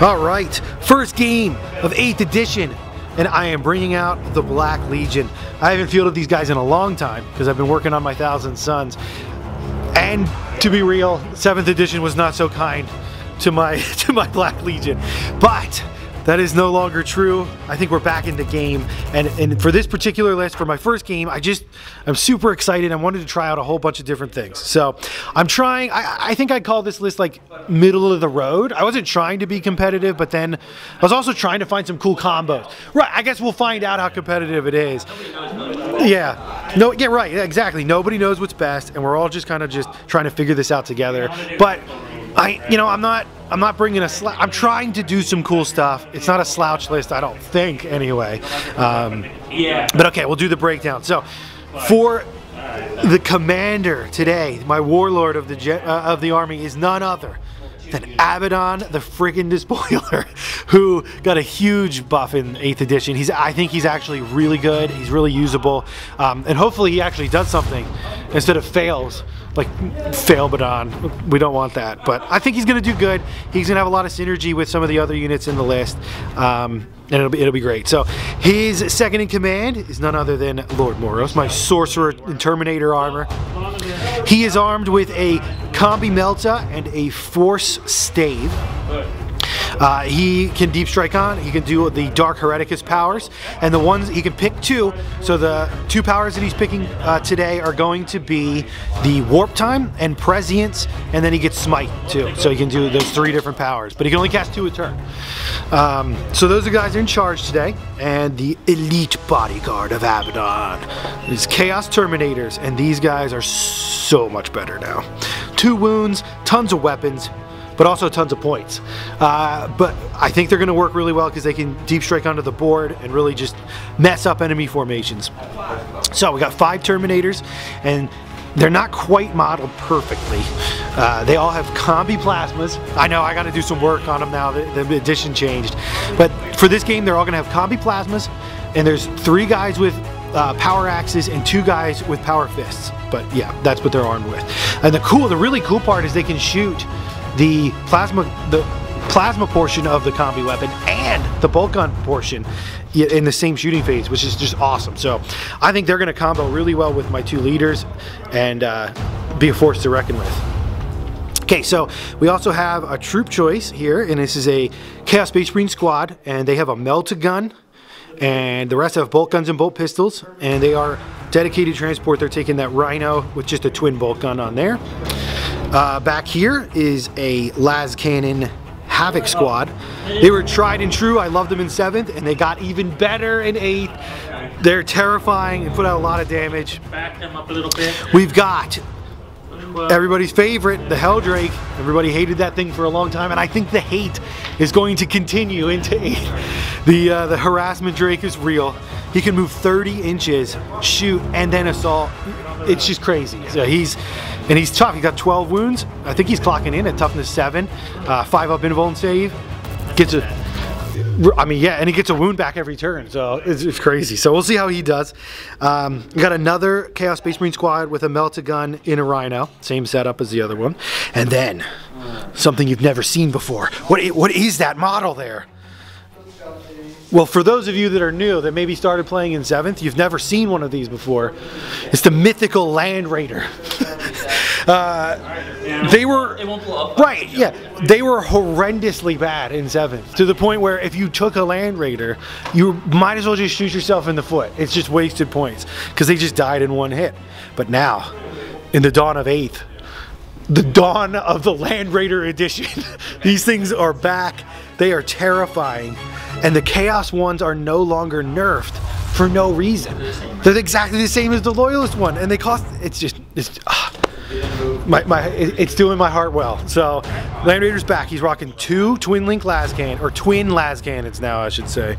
All right, first game of 8th edition, and I am bringing out the Black Legion. I haven't fielded these guys in a long time because I've been working on my Thousand Sons. And to be real, 7th edition was not so kind to my Black Legion, but that is no longer true. I think we're back in the game, and for this particular list, for my first game, I'm super excited. I wanted to try out a whole bunch of different things. So I'm trying, I think I'd call this list like middle of the road. I wasn't trying to be competitive, but then I was also trying to find some cool combos. Right, I guess we'll find out how competitive it is. Yeah, no, yeah, right, yeah, exactly. Nobody knows what's best, and we're all just kind of just trying to figure this out together. But I'm not bringing a slouch. I'm trying to do some cool stuff. It's not a slouch list, I don't think, anyway. But okay, we'll do the breakdown. So, for the commander today, my warlord of the army is none other than Abaddon the freaking Despoiler, who got a huge buff in 8th edition. I think he's actually really good. He's really usable, and hopefully he actually does something instead of fails. Like fail Abaddon, we don't want that, but I think he's going to do good. He's going to have a lot of synergy with some of the other units in the list, and it'll be great. So his second in command is none other than Lord Moros, my sorcerer in Terminator armor. He is armed with a combi melta and a force stave. He can deep strike on, he can do the Dark Hereticus powers, and the ones he can pick two. So the two powers that he's picking today are going to be the Warp Time and Prescience, and then he gets Smite too. So he can do those 3 different powers, but he can only cast 2 a turn. So those are the guys in charge today, and the elite bodyguard of Abaddon is Chaos Terminators, and these guys are so much better now. 2 wounds, tons of weapons, but also tons of points. But I think they're going to work really well because they can deep strike onto the board and really just mess up enemy formations. So we got 5 Terminators, and they're not quite modeled perfectly. They all have combi plasmas. I know I got to do some work on them now. The edition changed, but for this game, they're all going to have combi plasmas, and there's 3 guys with power axes and 2 guys with power fists. But yeah, that's what they're armed with. And the really cool part is they can shoot the plasma portion of the combi weapon and the bolt gun portion in the same shooting phase, which is just awesome. So I think they're going to combo really well with my 2 leaders and be a force to reckon with. Okay, so we also have a troop choice here, and this is a Chaos Space Marine squad, and they have a melta gun, and the rest have bolt guns and bolt pistols, and they are dedicated transport. They're taking that Rhino with just a twin bolt gun on there. Back here is a las cannon Havoc squad. They were tried and true. I loved them in 7th, and they got even better in 8th. They're terrifying and put out a lot of damage. Back them up a little bit. We've got everybody's favorite, the Helldrake. Everybody hated that thing for a long time, and I think the hate is going to continue into 8th. The harassment Drake is real. He can move 30 inches, shoot, and then assault. It's just crazy. So he's tough. He got 12 wounds. I think he's clocking in at toughness 7, 5 up invuln save. And he gets a wound back every turn. So it's crazy. So we'll see how he does. We got another Chaos Space Marine squad with a melta gun in a Rhino, same setup as the other one. And then something you've never seen before. What is that model there? Well, for those of you that are new, that maybe started playing in 7th, you've never seen one of these before. It's the mythical Land Raider. They were right, yeah. They were horrendously bad in 7th, to the point where if you took a Land Raider, you might as well just shoot yourself in the foot. It's just wasted points because they just died in 1 hit. But now, in the dawn of 8th, the dawn of the Land Raider edition, these things are back. They are terrifying, and the Chaos ones are no longer nerfed for no reason. They're exactly the same as the Loyalist one, and they cost. It's doing my heart well. So Land Raider's back. He's rocking 2 twin link las cannon, or twin las cannons now, I should say,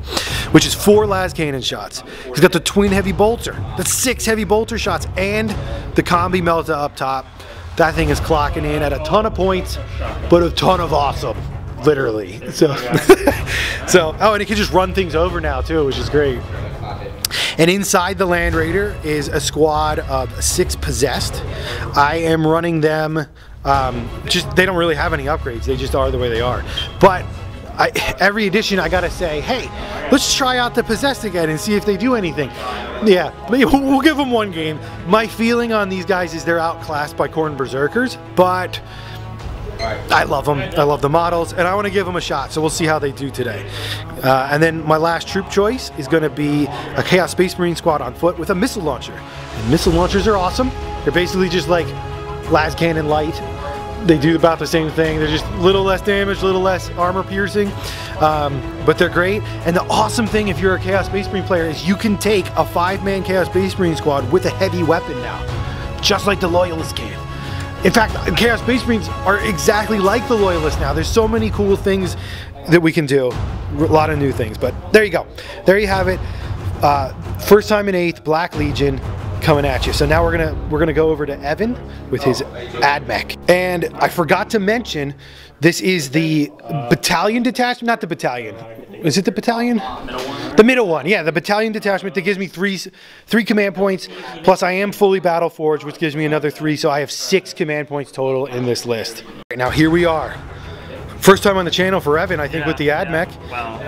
which is 4 las cannon shots. He's got the twin heavy bolter. That's 6 heavy bolter shots, and the combi melta up top. That thing is clocking in at a ton of points, but a ton of awesome. Literally. So, oh, and it can just run things over now too, which is great. And inside the Land Raider is a squad of 6 possessed. I am running them, they don't really have any upgrades, they just are the way they are. But every edition I gotta say, hey, let's try out the Possessed again and see if they do anything. Yeah, we'll give them one game. My feeling on these guys is they're outclassed by Khorne Berserkers, but I love them. I love the models, and I want to give them a shot, so we'll see how they do today. And then my last troop choice is going to be a Chaos Space Marine squad on foot with a missile launcher. And missile launchers are awesome. They're basically just like las cannon light. They do about the same thing. They're just a little less damage, a little less armor piercing, but they're great. And the awesome thing, if you're a Chaos Space Marine player, is you can take a 5-man Chaos Space Marine squad with a heavy weapon now, just like the Loyalists can. In fact, Chaos Space Marines are exactly like the Loyalists now. There's so many cool things that we can do, a lot of new things. But there you go. There you have it. First time in 8th, Black Legion coming at you. So now we're gonna go over to Evan with his Admech. And I forgot to mention, this is the battalion detachment, not the battalion. Is it the battalion? The middle one, yeah, the battalion detachment that gives me three command points, plus I am fully battle forged, which gives me another 3, so I have 6 command points total in this list. Right, now here we are. First time on the channel for Evan, I think, with the Admech. Wow.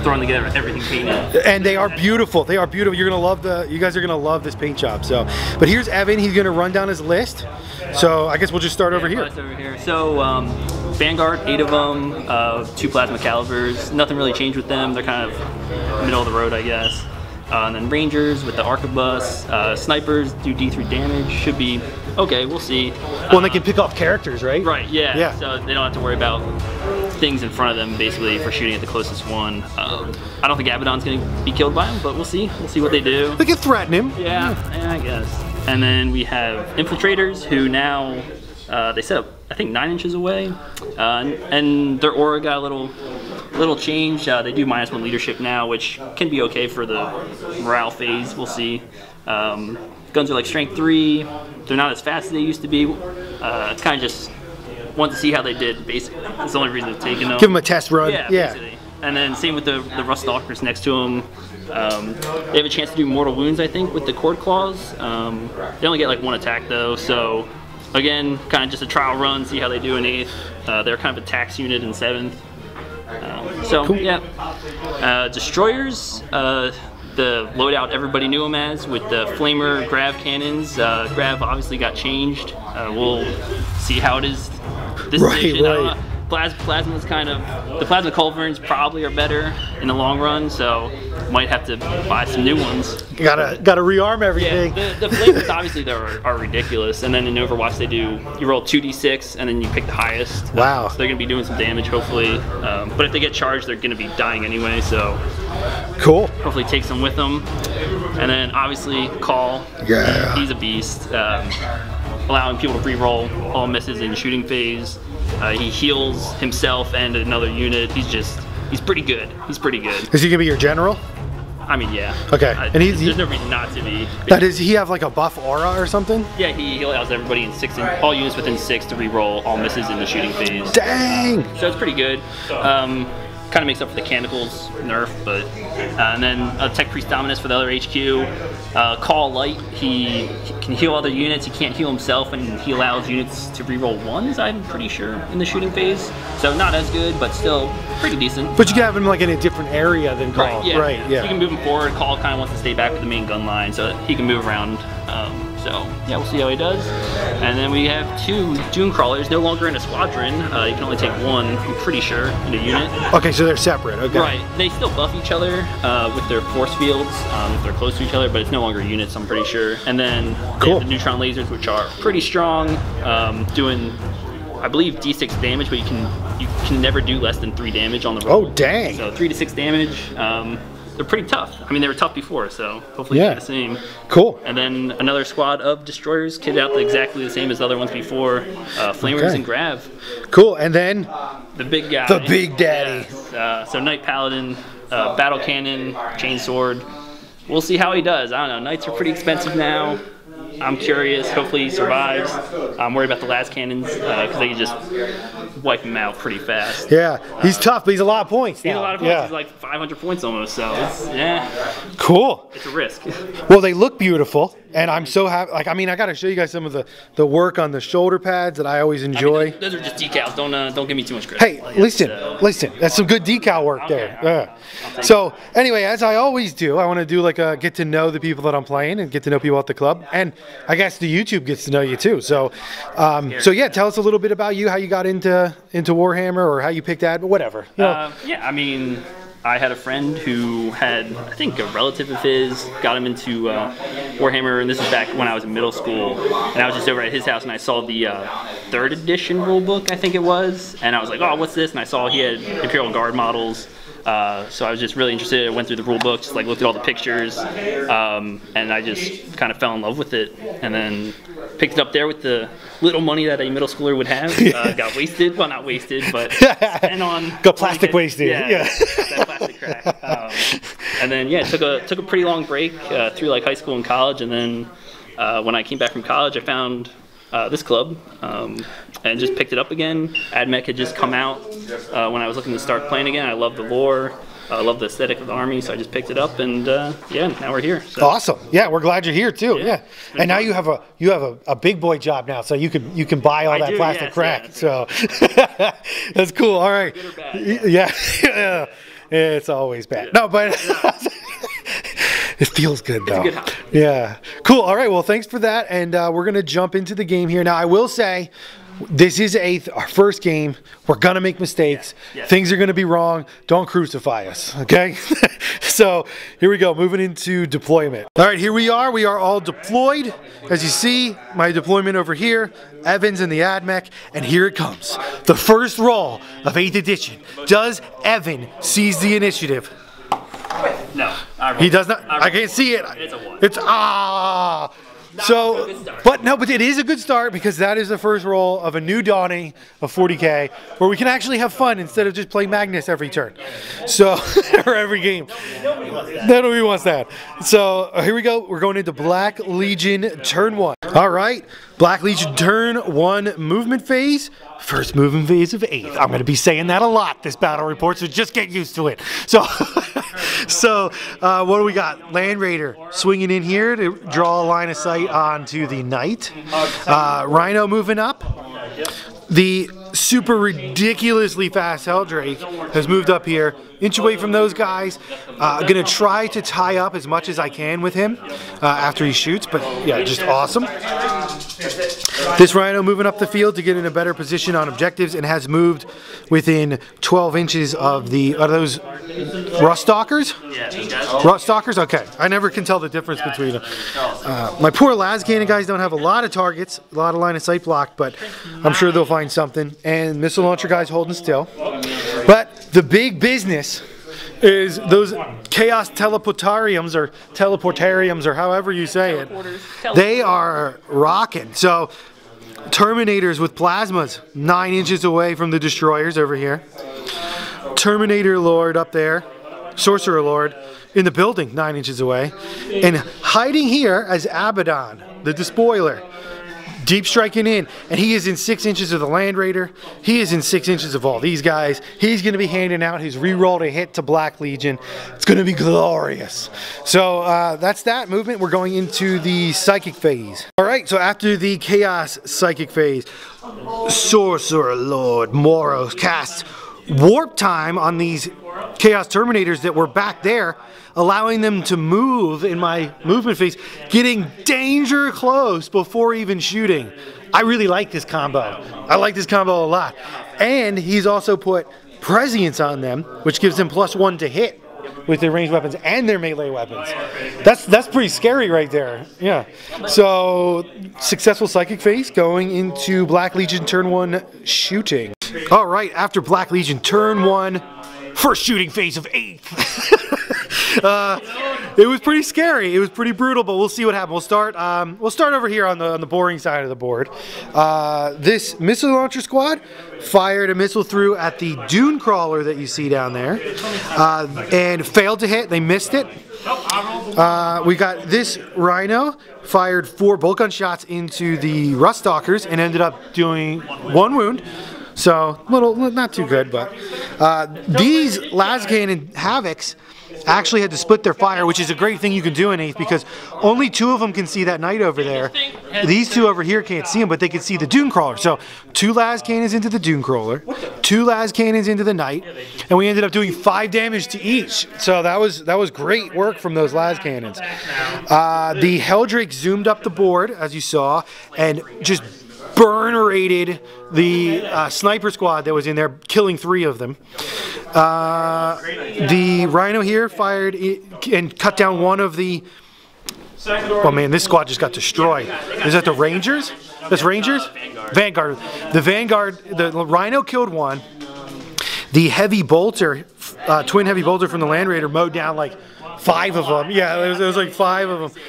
Throwing together everything painted. And they are beautiful. They are beautiful. You're gonna love you guys are gonna love this paint job. So, but here's Evan. He's gonna run down his list. So I guess we'll just start over here. So Vanguard, 8 of them, 2 plasma calibers. Nothing really changed with them. They're kind of middle of the road, I guess. And then Rangers with the arquebus. Snipers do D3 damage. Should be okay. We'll see. Well, they can pick off characters, right? Right. Yeah. So they don't have to worry about things in front of them, basically, for shooting at the closest one. I don't think Abaddon's going to be killed by him, but we'll see. We'll see what they do. They can threaten him. Yeah, I guess. And then we have infiltrators who now they set up, I think, 9 inches away, and their aura got a little change. They do -1 leadership now, which can be okay for the morale phase. We'll see. Guns are like strength 3. They're not as fast as they used to be. It's kind of just want to see how they did. Basically, that's the only reason they've taken them. Give them a test run. Yeah. Basically. And then same with the Rust Stalkers next to them. They have a chance to do mortal wounds, I think, with the cord claws. They only get like 1 attack though, so again, kind of just a trial run, see how they do in 8th. They're kind of a tax unit in 7th. So cool. Yeah, destroyers. The loadout everybody knew them as, with the flamer grav cannons. Grav obviously got changed. We'll see how it is this edition. Right. Plasma's kind of, the plasma culverins probably are better in the long run, so might have to buy some new ones. You gotta rearm everything. Yeah, the flamers obviously are ridiculous, and then in Overwatch they do, you roll 2d6 and then you pick the highest. Wow. So they're gonna be doing some damage hopefully, but if they get charged they're gonna be dying anyway, so cool. Hopefully take some with them. And then obviously Cawl, yeah, he's a beast, allowing people to re-roll all misses in shooting phase. He heals himself and another unit. He's pretty good. He's pretty good. Is he gonna be your general? I mean, yeah. Okay. And there's no reason not to be. Does he have like a buff aura or something? Yeah, he allows everybody in 6, all units within 6 to re-roll all misses in the shooting phase. Dang! So it's pretty good. Kind of makes up for the Canticles nerf, but and then Tech Priest Dominus for the other HQ. Cawl Light, he can heal other units. He can't heal himself, and he allows units to reroll 1s, I'm pretty sure, in the shooting phase. So not as good, but still pretty decent. But you can have him like in a different area than Cawl. Right, yeah. So you can move him forward. Cawl kind of wants to stay back with the main gun line, so he can move around. So yeah, we'll see how he does. And then we have 2 Dune Crawlers, no longer in a squadron. You can only take 1, I'm pretty sure, in a unit. Okay, so they're separate, okay. Right, they still buff each other with their force fields if they're close to each other, but it's no longer units, I'm pretty sure. And then they have the neutron lasers, which are pretty strong, doing, I believe, D6 damage, but you can never do less than 3 damage on the roll. Oh, dang. So 3 to 6 damage. They're pretty tough. I mean, they were tough before, so hopefully they're the same. Cool. And then another squad of destroyers, kitted out exactly the same as the other ones before. Flamers and Grav. Cool. And then the big guy. The big daddy. Yes. So Knight Paladin, battle cannon, chainsword. We'll see how he does. I don't know. Knights are pretty expensive now. I'm curious. Hopefully he survives. I'm worried about the last cannons because they can just wipe him out pretty fast. Yeah, he's tough, but he's a lot of points now. He's a lot of points. He's like 500 points almost, so it's, yeah. Cool. It's a risk. Well, they look beautiful, and I'm so happy. Like, I mean, I got to show you guys some of the work on the shoulder pads that I always enjoy. I mean, those are just decals. Don't give me too much credit. Hey, listen, that's some good decal work there. Yeah. So anyway, as I always do, I want to do like a get to know the people that I'm playing and get to know people at the club, and I guess the YouTube gets to know you too. So, so yeah, tell us a little bit about you, how you got into Warhammer, or how you picked that, but whatever. You know. Yeah, I mean, I had a friend who had, I think, a relative of his got him into Warhammer, and this is back when I was in middle school, and I was just over at his house, and I saw the 3rd edition rule book, I think it was, and I was like, oh, what's this? And I saw he had Imperial Guard models. So I was just really interested. I went through the rule books, like looked at all the pictures, and I just kind of fell in love with it. And then picked it up there with the little money that a middle schooler would have. Got wasted, well not wasted, but spent on got plastic wasted. Yeah, that plastic crack. And then yeah, took a pretty long break through like high school and college, and then when I came back from college, I found this club and just picked it up again. Admech had just come out when I was looking to start playing again. I love the lore, I love the aesthetic of the army, so I just picked it up, and yeah, now we're here. So. Awesome. Yeah, we're glad you're here too. Yeah, and now you have a big boy job now, so you can buy all that plastic crack. Yeah, so that's cool. All right. Good or bad, yeah. It's always bad. No, but it feels good though. It's a good hobby. Yeah. Cool. All right. Well, thanks for that, and we're gonna jump into the game here now. I will say, this is our first game. We're gonna make mistakes. Things are gonna be wrong. Don't crucify us, okay? So here we go, moving into deployment. All right, here we are. We are all deployed. As you see, my deployment over here, Evan's in the Admech, and here it comes. The first roll of 8th edition. Does Evan seize the initiative? No. He does not. I can't see it. It's a 1. It's So, but it is a good start, because that is the first roll of a new dawning of 40K, where we can actually have fun instead of just playing Magnus every turn. So, or every game. Nobody wants that. So, here we go. We're going into Black Legion turn 1. All right. Black Legion turn 1 movement phase. First movement phase of 8th. I'm going to be saying that a lot this battle report, so just get used to it. So, what do we got? Land Raider swinging in here to draw a line of sight onto the Knight. Rhino moving up. The super ridiculously fast Heldrake has moved up here, inch away from those guys. Gonna try to tie up as much as I can with him after he shoots, but yeah, just awesome. This Rhino moving up the field to get in a better position on objectives, and has moved within 12 inches of the, are those Rust Stalkers? Rust Stalkers? Okay, I never can tell the difference between them. My poor las cannon guys don't have a lot of targets, a lot of line of sight blocked, but I'm sure they'll find something. And missile launcher guys holding still. But the big business is those Chaos Teleportariums, or however you say it. They are rocking. So Terminators with plasmas 9 inches away from the destroyers over here. Terminator Lord up there. Sorcerer Lord in the building 9 inches away. And hiding here as Abaddon the Despoiler. Deep striking in, and he is in 6 inches of the Land Raider. He is in 6 inches of all these guys. He's going to be handing out his reroll to hit to Black Legion. It's going to be glorious. So that's that movement. We're going into the Psychic phase. All right, so after the Chaos Psychic phase, Sorcerer Lord Moros casts Warp Time on these Chaos Terminators that were back there, allowing them to move in my movement phase, getting danger close before even shooting. I really like this combo. I like this combo a lot. And he's also put Prescience on them, which gives them +1 to hit with their ranged weapons and their melee weapons. That's pretty scary right there. Yeah. So successful Psychic phase going into Black Legion turn 1 shooting. All right, after Black Legion turn 1, first shooting phase of 8th. It was pretty scary. It was pretty brutal, but we'll see what happens. We'll start over here on the boring side of the board. This missile launcher squad fired a missile through at the Dune Crawler that you see down there, and failed to hit. They missed it. We got this Rhino fired 4 bolt gun shots into the Rust Stalkers and ended up doing 1 wound. So not too good, but these las cannon Havocs actually had to split their fire, which is a great thing you can do in 8th because only 2 of them can see that knight over there. These 2 over here can't see him, but they can see the Dune Crawler. So 2 las cannons into the Dune Crawler, 2 las cannons into the knight, and we ended up doing 5 damage to each. So that was great work from those las cannons. The Helldrake zoomed up the board, as you saw, and just burn-rated the sniper squad that was in there, killing 3 of them. The Rhino here fired and cut down one of the... Oh man, this squad just got destroyed. Is that the Rangers? That's Rangers? Vanguard. The Vanguard, the Rhino killed 1. The Heavy Bolter, twin Heavy Bolter from the Land Raider mowed down like 5 of them. Yeah, it was like 5 of them.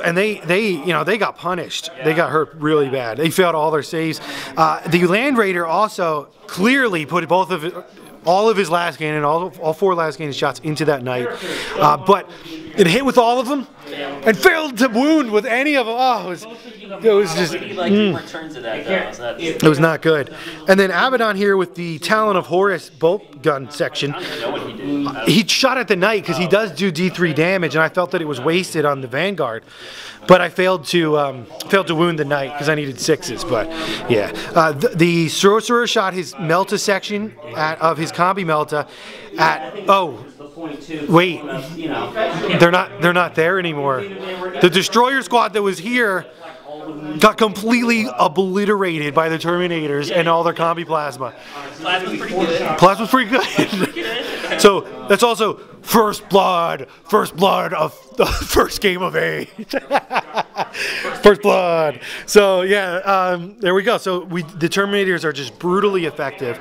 And they got punished. They got hurt really bad. They failed all their saves. The Land Raider also clearly put all of his las cannon, all 4 las cannon shots into that knight, but it hit with all of them and failed to wound with any of them. Oh, it was just. It was not good. And then Abaddon here with the Talon of Horus bolt gun section. He shot at the knight because he does do D3 damage, and I felt that it was wasted on the Vanguard, but I failed to wound the knight because I needed 6s. But yeah, the sorcerer shot his Melta section of his combi Melta at wait, they're not there anymore. The destroyer squad that was here got completely obliterated by the Terminators and all their combi plasma. Plasma's pretty good. Plasma's pretty good. So that's also first blood of the first game of Age. First blood. So yeah, there we go. So the Terminators are just brutally effective.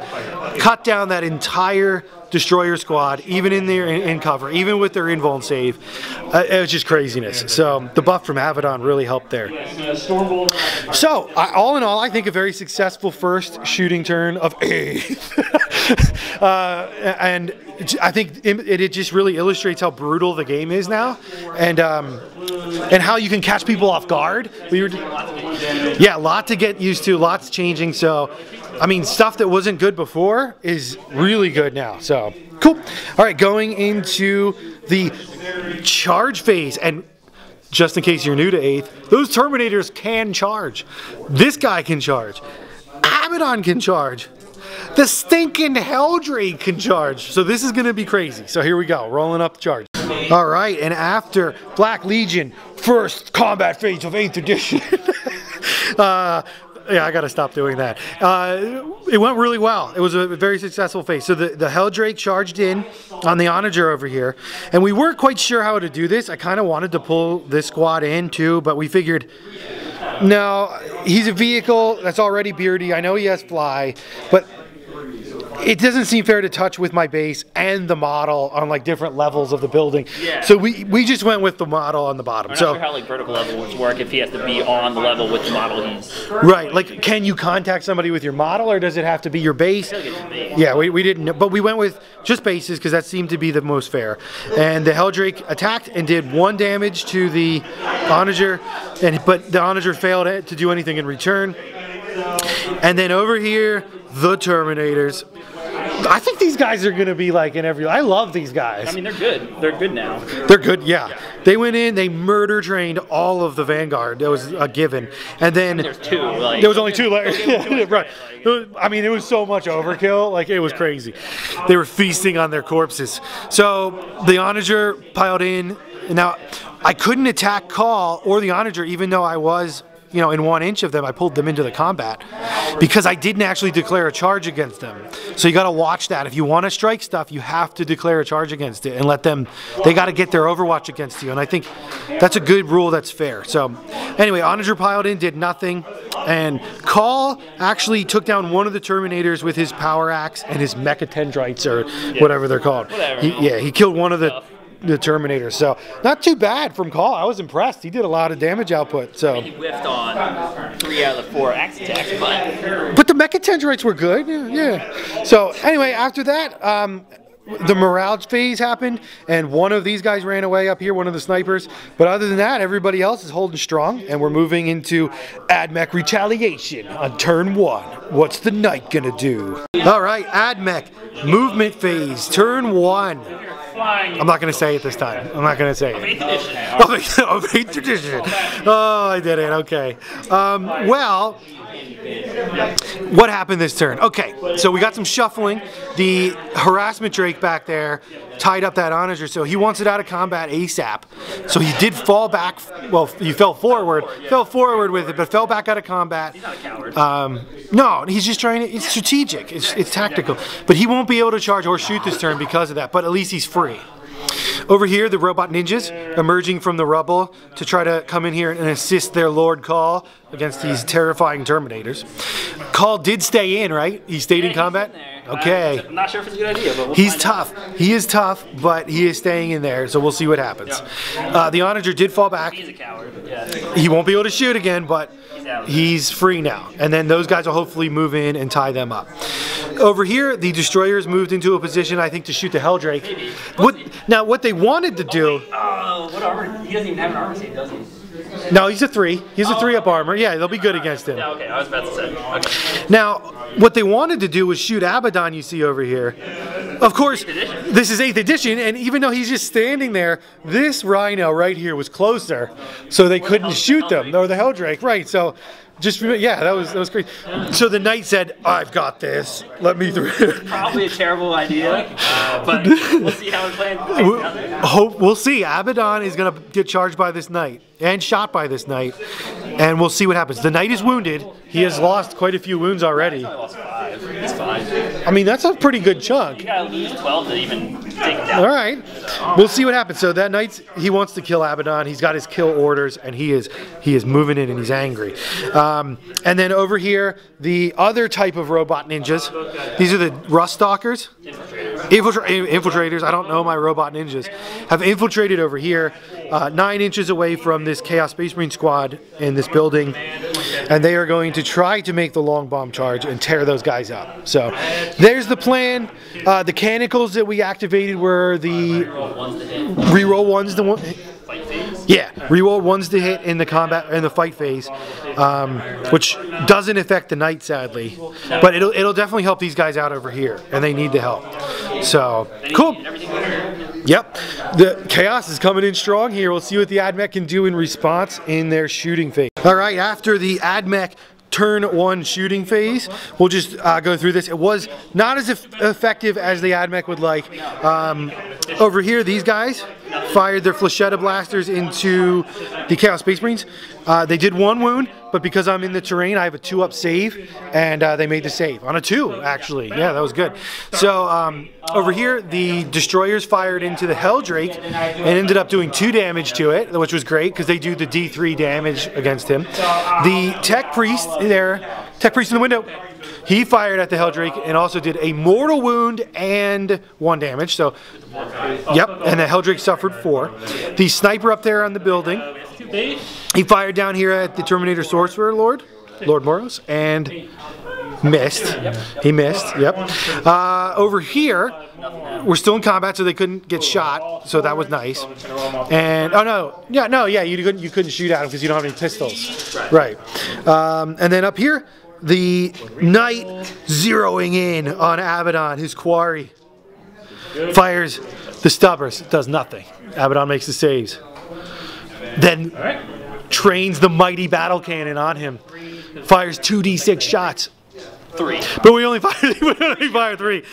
Cut down that entire destroyer squad, even in their in cover, even with their invuln save. It was just craziness. So the buff from Abaddon really helped there. So all in all, I think a very successful first shooting turn of 8th. And I think it just really illustrates how brutal the game is now, and how you can catch people off guard. Yeah, a lot to get used to, lots changing. So, I mean, stuff that wasn't good before is really good now. So, cool. All right, going into the charge phase, and just in case you're new to 8th, those Terminators can charge. This guy can charge. Abaddon can charge. The stinking Helldrake can charge. So this is going to be crazy. So here we go, rolling up the charge. All right, and after Black Legion, first combat phase of 8th edition. Yeah, I got to stop doing that. It went really well. It was a very successful phase. So the Helldrake charged in on the Onager over here, and we weren't quite sure how to do this. I kind of wanted to pull this squad in too, but we figured, no, he's a vehicle that's already beardy. I know he has fly, but it doesn't seem fair to touch with my base and the model on like different levels of the building. Yeah. So we just went with the model on the bottom. I'm not sure how like vertical level would work if he has to be on the level with the model he's. Right. Like, can you contact somebody with your model, or does it have to be your base? I feel like it's base. Yeah, we didn't, but we went with just bases because that seemed to be the most fair. And the Helldrake attacked and did 1 damage to the Onager, but the Onager failed to do anything in return. And then over here, the Terminators. I think these guys are going to be like in every... I love these guys. I mean, they're good. They're good now. They're good, yeah. They went in, they murder trained all of the Vanguard. That was a given. And then... There's 2. Like, there was only 2 left. Right. I mean, it was so much overkill. Like, it was crazy. They were feasting on their corpses. So, the Onager piled in. Now, I couldn't attack Cawl or the Onager, even though I was... You know, in 1 inch of them, I pulled them into the combat because I didn't actually declare a charge against them. So you got to watch that. If you want to strike stuff, you have to declare a charge against it and let them, they got to get their overwatch against you. And I think that's a good rule that's fair. So anyway, Onager piled in, did nothing. And Cawl actually took down one of the Terminators with his power axe and his mechatendrites or whatever they're called. He killed one of the Terminators, so not too bad from Cawl. I was impressed. He did a lot of damage output. So he whiffed on 3 out of the 4 axe attacks, but the mechatendrites were good. Yeah. So anyway, after that, the morale phase happened, and one of these guys ran away up here, one of the snipers. But other than that, everybody else is holding strong, and we're moving into Admech retaliation on turn 1. What's the knight gonna do? All right, Admech movement phase, turn 1. I'm not gonna say it this time. I'm not gonna say it. Of 8th edition. Oh, I did it. Okay. Well, what happened this turn? Okay, so we got some shuffling. The harassment Drake back there tied up that onager, so he wants it out of combat ASAP. So he did fall back. Well, he fell forward with it, but fell back out of combat. He's not a coward. No, he's just trying to. It's strategic. It's tactical. But he won't be able to charge or shoot this turn because of that. But at least he's free. Over here, the robot ninjas emerging from the rubble to try to come in here and assist their Lord Cawl against these terrifying Terminators. Cawl did stay in, right? He stayed in combat? Okay. I'm not sure if it's a good idea, but we'll He's tough. He is tough, but he is staying in there, so we'll see what happens. The onager did fall back. He's a coward, yeah. He won't be able to shoot again, but he's free now. And then those guys will hopefully move in and tie them up. Over here, the destroyers moved into a position, I think, to shoot the Helldrake. What they wanted to do... Oh, what armor? He doesn't even have an armor save, does he? No, he's a 3. He's a 3-up armor. Yeah, they'll be good against him. Yeah, okay, I was about to say. Okay. Now, what they wanted to do was shoot Abaddon, you see over here. Of course, this is 8th edition, and even though he's just standing there, this Rhino right here was closer, so they couldn't shoot them, or the Helldrake, right? So, just yeah, that was great. So the knight said, "I've got this. Let me through." Probably a terrible idea, but we'll see how it plays. We'll see. Abaddon is gonna get charged by this knight and shot by this knight, and we'll see what happens. The knight is wounded. He has lost quite a few wounds already. He lost 5. It's fine. I mean, that's a pretty good chunk. You gotta lose 12 to even take it down. All right, we'll see what happens. So that knight, he wants to kill Abaddon. He's got his kill orders, and he is moving in, and he's angry. And then over here, the other type of robot ninjas. These are the Rust Stalkers. Infiltrators. I don't know my robot ninjas. Have infiltrated over here, 9 inches away from this Chaos Space Marine squad in this building, and they are going to try to make the long bomb charge and tear those guys up. So there's the plan. The canicles that we activated were the reroll ones. Yeah, reroll 1s to hit in the combat in the fight phase, which doesn't affect the knight, sadly, but it'll definitely help these guys out over here, and they need the help. So cool. Yep, the chaos is coming in strong here. We'll see what the Admech can do in response in their shooting phase. All right, after the Admech turn 1 shooting phase, we'll just go through this. It was not as effective as the Admech would like. Over here, these guys fired their Flechetta blasters into the Chaos Space Marines. They did 1 wound, but because I'm in the terrain, I have a 2-up save, and they made the save on a 2, actually. Yeah, that was good. So over here, the destroyers fired into the Helldrake and ended up doing 2 damage to it, which was great because they do the D3 damage against him. The Tech Priest there, Tech Priest in the window, he fired at the Helldrake and also did a mortal wound and 1 damage. So, yep, and the Helldrake suffered 4. The sniper up there on the building, he fired down here at the Terminator Sorcerer Lord Moros, and missed. He missed, yep. Over here, we're still in combat, so they couldn't get shot, so that was nice. And, oh no, yeah, you couldn't shoot at him because you don't have any pistols. Right. And then up here, the knight zeroing in on Abaddon, his quarry. Fires the stubbers, does nothing. Abaddon makes the saves. Then trains the mighty battle cannon on him. Fires 2d6 shots. 3. But we only fired 3.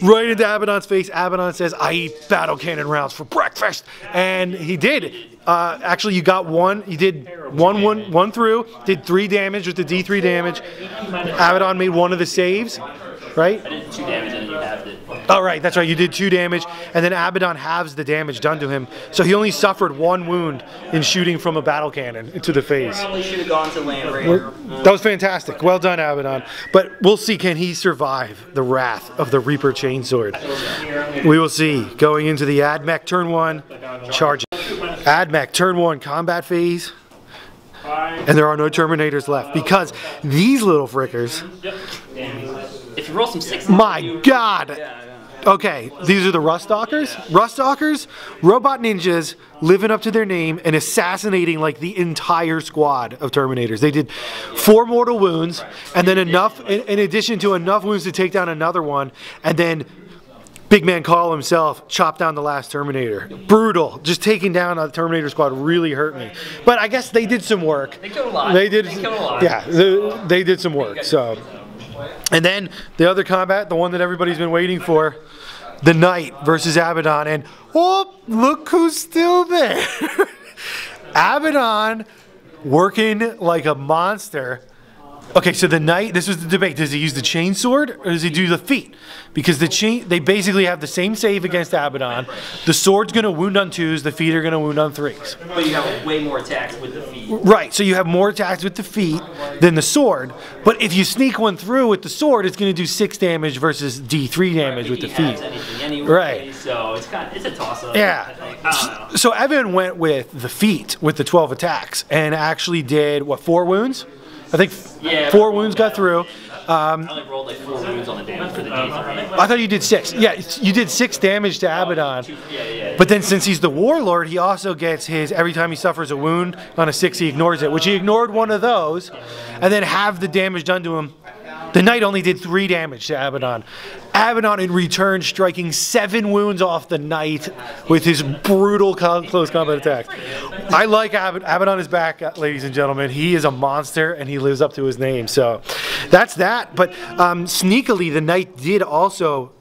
Right into Abaddon's face. Abaddon says, "I eat battle cannon rounds for breakfast." And he did. Actually, you got 1. You did 1 through. Did 3 damage with the D3 damage. Abaddon made 1 of the saves. Right? I did 2 damage and then you halved it. Oh, right, that's right. You did 2 damage, and then Abaddon halves the damage done to him. So he only suffered 1 wound in shooting from a battle cannon into the face. Probably should have gone to land raider. That was fantastic. Well done, Abaddon. But we'll see, can he survive the wrath of the Reaper Chainsword? We will see. Going into the Admech turn 1, charging. Admech turn 1, combat phase. And there are no Terminators left because these little frickers. If you roll some 6s, my God! Okay, these are the Ruststalkers. Ruststalkers, robot ninjas living up to their name and assassinating like the entire squad of Terminators. They did 4 mortal wounds, and then enough, in addition to enough wounds to take down another one, and then Big Man Cawl himself chopped down the last Terminator. Brutal. Just taking down a Terminator squad really hurt me. But I guess they did some work. They killed a lot. They did. They killed a lot. Yeah, they did some work. So, and then the other combat, the one that everybody's been waiting for, the Knight versus Abaddon, and oh, look who's still there. Abaddon working like a monster. Okay, so the Knight, this was the debate. Does he use the chain sword or does he do the feet? Because the chain, they basically have the same save against Abaddon. The sword's going to wound on 2s, the feet are going to wound on 3s. But you have way more attacks with the feet. Right, so you have more attacks with the feet than the sword. But if you sneak one through with the sword, it's going to do 6 damage versus D3 damage with the feet. Anyway, Right. So it's a toss-up. Yeah. I don't know. So Evan went with the feet with the 12 attacks and actually did, what, 4 wounds? I think 4 wounds got through. I only rolled like 4 wounds on the damage for the D3. I thought you did 6. Yeah, you did 6 damage to Abaddon. But then since he's the Warlord, he also gets his, every time he suffers a wound on a 6, he ignores it, which he ignored one of those, and then have the damage done to him. The Knight only did 3 damage to Abaddon. Abaddon in return striking 7 wounds off the Knight with his brutal close combat attack. I like Abaddon is back, ladies and gentlemen. He is a monster and he lives up to his name. So that's that. But sneakily, the Knight did also,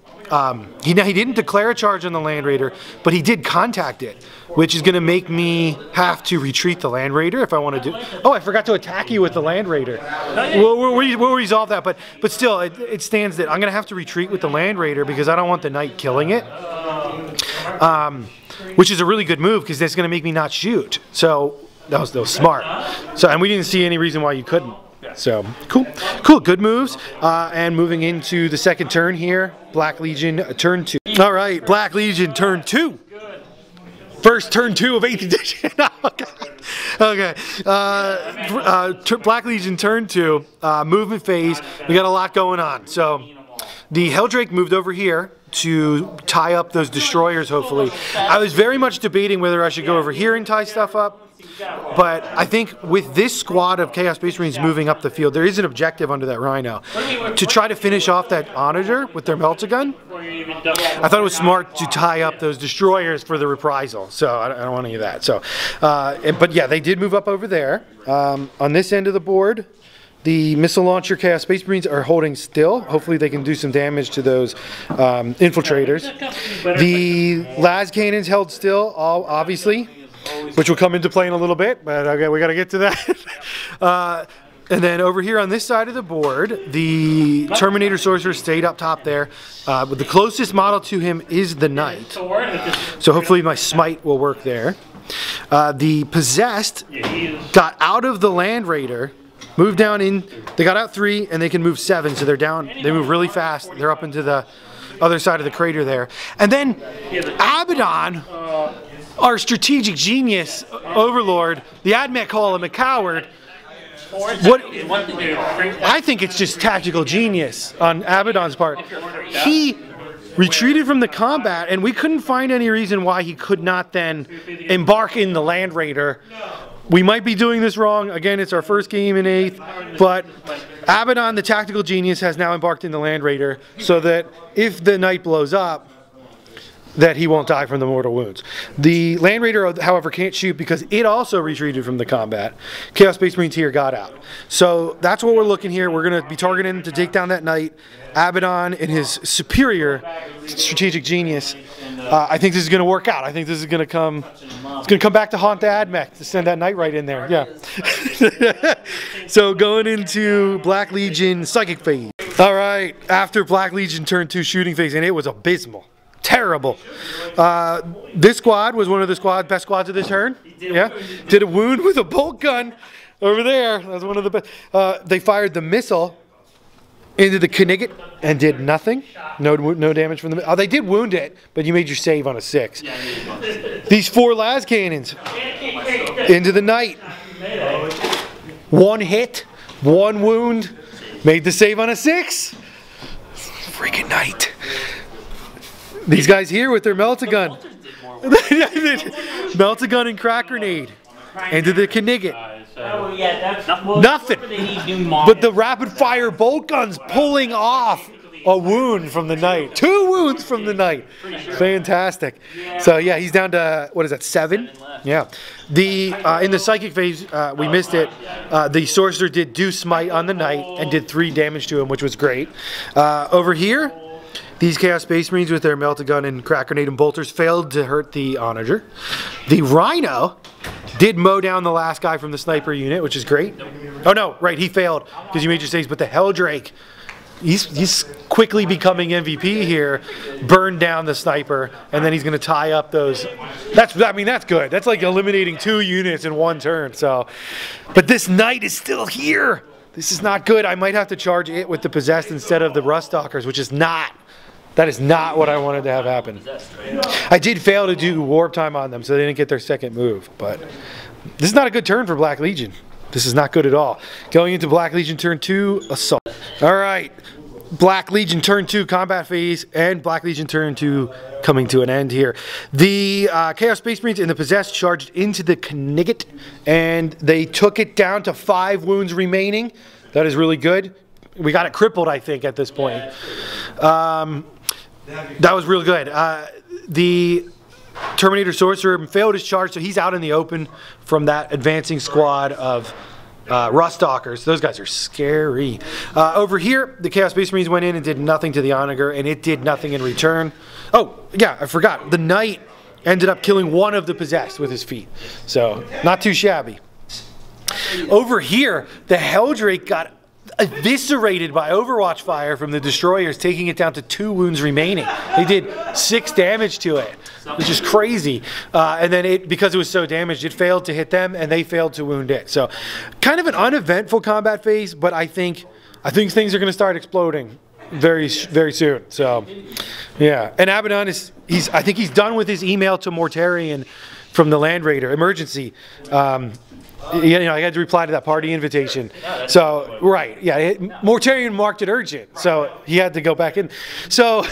he didn't declare a charge on the Land Raider, but he did contact it, which is going to make me have to retreat the Land Raider if I want to do. Oh, I forgot to attack you with the Land Raider. We'll resolve that, but still, it stands that I'm going to have to retreat with the Land Raider because I don't want the Knight killing it. Which is a really good move because that's going to make me not shoot. So that was smart. So, and we didn't see any reason why you couldn't. So cool, good moves. And moving into the second turn here, Black Legion turn 2. All right, Black Legion turn 2. First turn 2 of 8th edition. Okay. Black Legion turn 2, movement phase. We got a lot going on. So the Helldrake moved over here to tie up those destroyers, hopefully. I was very much debating whether I should go over here and tie stuff up. But I think with this squad of Chaos Space Marines moving up the field, there is an objective under that Rhino to try to finish off that Onager with their Meltagun. I thought it was smart to tie up those destroyers for the reprisal, so I don't want any of that. So, but yeah, they did move up over there. On this end of the board, the missile launcher Chaos Space Marines are holding still. Hopefully they can do some damage to those infiltrators. The las cannons held still, obviously, which will come into play in a little bit, but okay, we got to get to that. And then over here on this side of the board, the Terminator Sorcerer stayed up top there. But the closest model to him is the Knight. So hopefully my Smite will work there. The Possessed got out of the Land Raider, moved down in, they got out 3 and they can move 7, so they're down, they move really fast. They're up into the other side of the crater there. And then Abaddon, our strategic genius overlord, the Admech Cawl and McCoward. I think it's just tactical genius on Abaddon's part. He retreated from the combat, and we couldn't find any reason why he could not then embark in the Land Raider. We might be doing this wrong. Again, it's our first game in 8th, but Abaddon, the tactical genius, has now embarked in the Land Raider so that if the Knight blows up, that he won't die from the mortal wounds. The Land Raider, however, can't shoot because it also retreated from the combat. Chaos Space Marines here got out. So that's what we're looking here. We're going to be targeting to take down that Knight. Abaddon and his superior strategic genius. I think this is going to work out. I think this is going to come. It's going to come back to haunt the Admech to send that Knight right in there. Yeah. So going into Black Legion psychic phase. All right. After Black Legion turn 2 shooting phase, and it was abysmal. Terrible. This squad was one of the best squads of this turn. Yeah, did a wound with a bolt gun over there. That was one of the best. They fired the missile into the Knigget and did nothing. No damage from the. They did wound it, but you made your save on a 6. These 4 las cannons into the Knight. 1 hit, 1 wound, made the save on a 6. Freaking Knight. These guys here with their melt-a-gun. Melt-a-gun and crack grenade. Into the Knigget. Nothing. But the rapid fire bolt guns pulling off a wound from the knight. 2 wounds from the knight. Fantastic. So yeah, he's down to, what is that, 7? Yeah. The in the psychic phase, we missed it. The sorcerer did do smite on the knight and did 3 damage to him, which was great. Over here, these Chaos Space Marines with their melt-a-gun and crack grenade and bolters failed to hurt the onager. The Rhino did mow down the last guy from the sniper unit, which is great. Oh no, right, he failed because you made your saves, but the Helldrake, he's quickly becoming MVP here. Burned down the sniper, and then he's going to tie up those. I mean, that's good. That's like eliminating 2 units in 1 turn. So, but this knight is still here. This is not good. I might have to charge it with the possessed instead of the Ruststalkers, which is not. That is not what I wanted to have happen. I did fail to do warp time on them, so they didn't get their second move. But this is not a good turn for Black Legion. This is not good at all. Going into Black Legion turn 2, assault. All right, Black Legion turn 2 combat phase, and Black Legion turn 2 coming to an end here. The Chaos Space Marines and the possessed charged into the Knigget, and they took it down to 5 wounds remaining. That is really good. We got it crippled, I think, at this point. That was real good. The Terminator Sorcerer failed his charge, so he's out in the open from that advancing squad of Ruststalkers. Those guys are scary. Over here, the Chaos Space Marines went in and did nothing to the Onager, and it did nothing in return. Oh, yeah, I forgot. The Knight ended up killing 1 of the possessed with his feet. So, not too shabby. Over here, the Helldrake got eviscerated by Overwatch fire from the destroyers, taking it down to 2 wounds remaining. They did 6 damage to it, which is crazy. And then because it was so damaged, it failed to hit them, and they failed to wound it. So, kind of an uneventful combat phase, but I think things are going to start exploding very soon. So, yeah. And Abaddon I think he's done with his email to Mortarion from the Land Raider emergency. You know, I had to reply to that party invitation. So, right, yeah, Mortarion marked it urgent, so he had to go back in. So,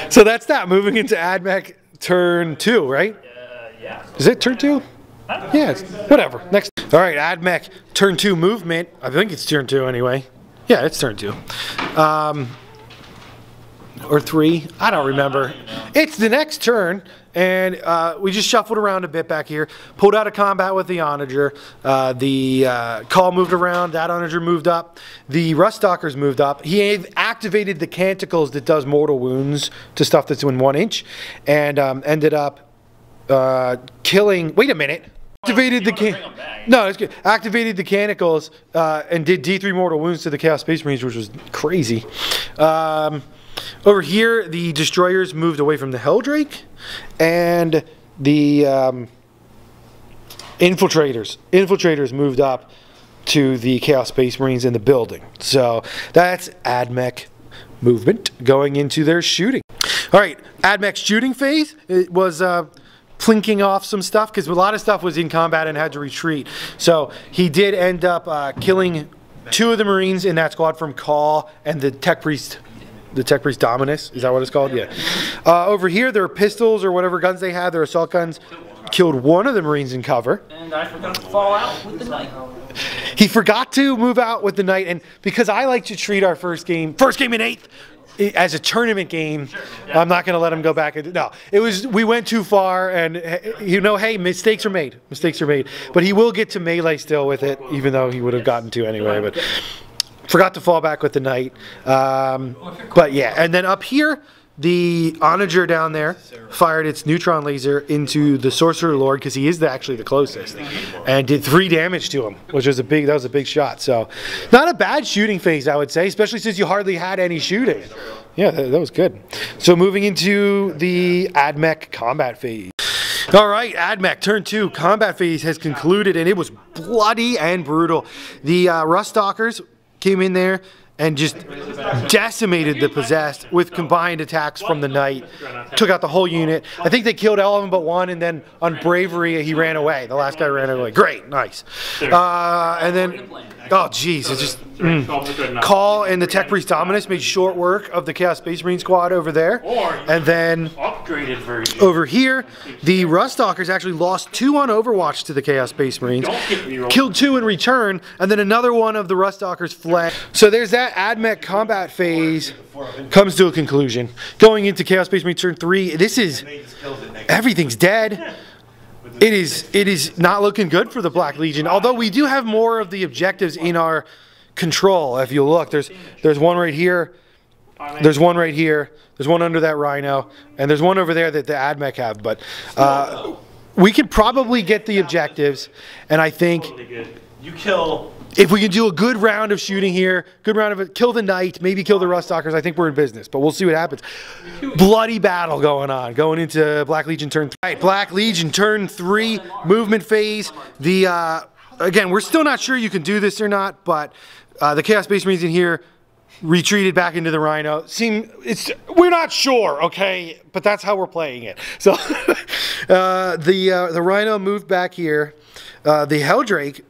so that's that. Moving into Admech turn 2, right? Yeah. Is it turn 2? Yeah, it's, whatever. Next. All right, Admech turn 2 movement. I think it's turn 2 anyway. Yeah, it's turn 2. Or 3, I don't remember. It's the next turn, and we just shuffled around a bit back here. Pulled out of combat with the Onager. The Cawl moved around. That Onager moved up. The Ruststalkers moved up. He activated the Canticles that does mortal wounds to stuff that's in 1 inch, and ended up killing. Wait a minute. Activated no, it's good. Activated the Canticles and did D3 mortal wounds to the Chaos Space Marines, which was crazy. Over here, the destroyers moved away from the Helldrake, and the infiltrators moved up to the Chaos Space Marines in the building. So that's Admech movement going into their shooting. All right, Admech's shooting phase. It was plinking off some stuff because a lot of stuff was in combat and had to retreat. So he did end up killing 2 of the Marines in that squad from Cawl and the Tech Priest. The Tech Priest Dominus, is that what it's called? Yeah. Over here, their pistols or whatever guns they had, their assault guns, killed 1 of the Marines in cover. And I forgot to fall out with the Knight. He forgot to move out with the Knight, and because I like to treat our first game in 8th, as a tournament game, I'm not going to let him go back. No, we went too far, and you know, hey, mistakes are made. Mistakes are made. But he will get to melee still with it, even though he would have gotten to anyway. But forgot to fall back with the Knight. But yeah, and then up here, the Onager down there fired its neutron laser into the Sorcerer Lord because he is actually the closest, and did 3 damage to him, which was that was a big shot. So, not a bad shooting phase, I would say, especially since you hardly had any shooting. Yeah, that was good. So moving into the Admech combat phase. All right, Admech turn 2 combat phase has concluded, and it was bloody and brutal. The Ruststalkers came in there and just decimated the possessed with combined attacks from the knight. Took out the whole unit. I think they killed all of them but one, and then on bravery he ran away. The last guy ran away. Great, nice. And then, oh jeez, it just Cawl and the Tech Priest Dominus made short work of the Chaos Space Marine squad over there. And then over here, the Ruststalkers actually lost 2 on Overwatch to the Chaos Space Marines. Killed 2 in return, and then another one of the Ruststalkers fled. So there's that Admech combat phase comes to a conclusion. Going into Chaos Space Marine turn 3, this is, everything's dead. It is not looking good for the Black Legion, although we do have more of the objectives in our control. If you look, there's one right here, there's one right here, there's one under that Rhino, and there's one over there that the Admech have, but we could probably get the objectives, and I think if we can do a good round of shooting here, good round of it, kill the Knight, maybe kill the Ruststalkers, I think we're in business, but we'll see what happens. Bloody battle going on, going into Black Legion turn 3. Right, Black Legion turn 3, movement phase. Again, we're still not sure you can do this or not, but the Chaos Space Marines in here retreated back into the Rhino. We're not sure, okay, but that's how we're playing it. So the Rhino moved back here. The Helldrake,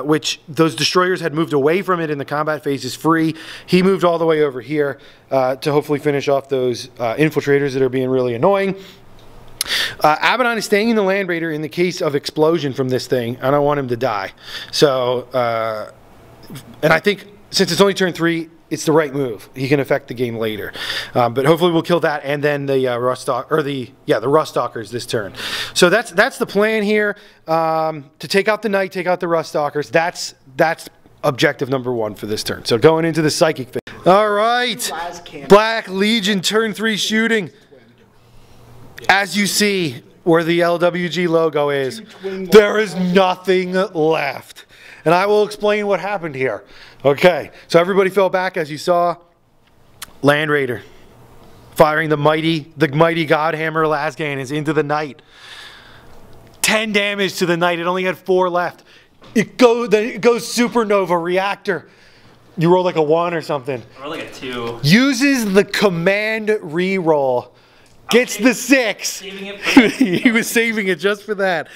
which those destroyers had moved away from it in the combat phase, is free. He moved all the way over here to hopefully finish off those infiltrators that are being really annoying. Abaddon is staying in the Land Raider in the case of explosion from this thing. I don't want him to die. So, and I think since it's only turn 3, it's the right move. He can affect the game later, but hopefully we'll kill that and then the Ruststalkers this turn. So that's the plan here, to take out the Knight, take out the Ruststalkers. That's objective number 1 for this turn. So going into the psychic phase. All right, Black Legion turn 3 shooting. As you see where the LWG logo is, there is nothing left. And I will explain what happened here. Okay, so everybody fell back as you saw. Land Raider firing the mighty Godhammer Lascannons into the Knight. 10 damage to the Knight. It only had 4 left. It goes supernova reactor. You roll like a 1 or something. I roll like a 2. Uses the command reroll. Gets the 6. He was saving it just for that.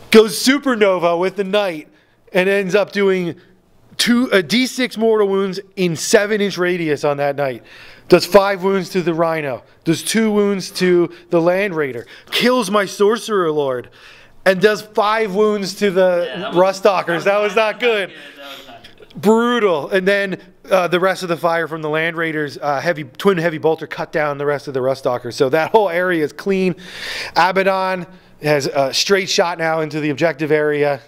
Goes supernova with the Knight and ends up doing a D6 mortal wounds in 7-inch radius on that Knight. Does 5 wounds to the Rhino. Does 2 wounds to the Land Raider. Kills my Sorcerer Lord. And does 5 wounds to the Ruststalkers. That was not good. Brutal. And then the rest of the fire from the Land Raiders, twin heavy bolter cut down the rest of the Ruststalkers. So that whole area is clean. Abaddon has a straight shot now into the objective area.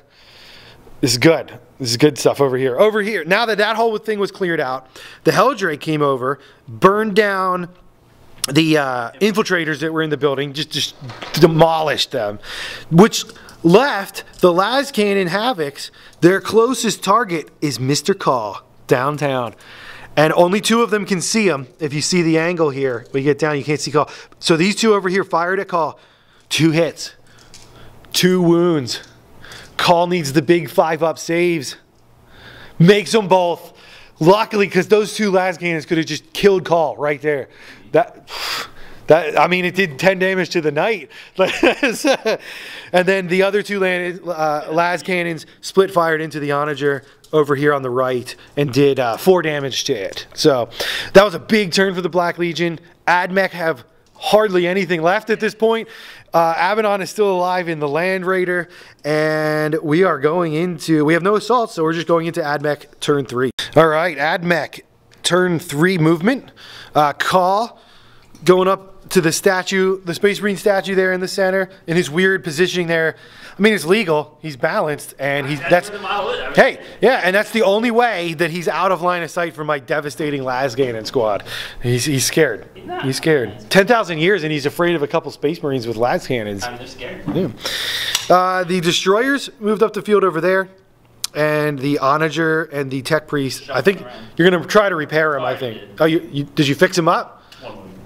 This is good. This is good stuff over here. Over here, now that whole thing was cleared out, the Helldrake came over, burned down the infiltrators that were in the building, just demolished them, which left the Lascannon Havocs. Their closest target is Mr. Cawl downtown. And only 2 of them can see him. If you see the angle here, when you get down, you can't see Cawl. So these 2 over here fired at Cawl. 2 hits. 2 wounds. Cawl needs the big 5-up saves. Makes them both. Luckily, because those 2 Lascannons could have just killed Cawl right there. I mean, it did 10 damage to the Knight. And then the other 2 Lascannons split fired into the Onager over here on the right and did 4 damage to it. So that was a big turn for the Black Legion. Admech have hardly anything left at this point. Abaddon is still alive in the Land Raider, and we have no assaults, so we're just going into Admech turn 3. All right, Admech turn 3 movement. Cawl going up to the statue, the Space Marine statue there in the center, in his weird positioning there. I mean, it's legal. He's balanced, and that's the only way that he's out of line of sight from my devastating Lascannon squad. He's scared. He's scared. 10,000 years, and he's afraid of a couple Space Marines with Lascannons. They're scared. Yeah. The destroyers moved up the field over there, and the Onager and the Tech Priest. I think you're going to try to repair him. I think. Oh, did you fix him up?